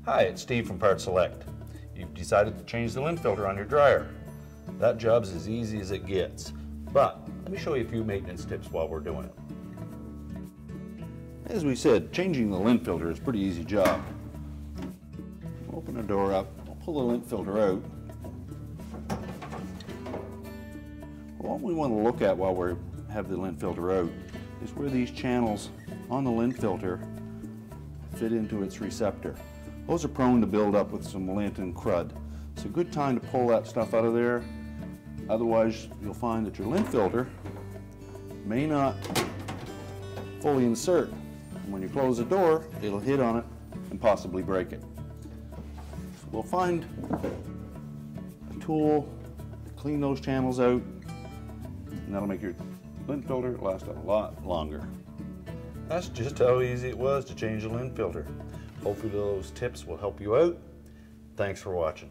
Hi, it's Steve from PartSelect. You've decided to change the lint filter on your dryer. That job's as easy as it gets, but let me show you a few maintenance tips while we're doing it. As we said, changing the lint filter is a pretty easy job. Open the door up, we'll pull the lint filter out. What we want to look at while we have the lint filter out is where these channels on the lint filter fit into its receptor. Those are prone to build up with some lint and crud. It's a good time to pull that stuff out of there. Otherwise, you'll find that your lint filter may not fully insert. And when you close the door, it'll hit on it and possibly break it. So we'll find a tool to clean those channels out, and that'll make your lint filter last a lot longer. That's just how easy it was to change the lint filter. Hopefully those tips will help you out. Thanks for watching.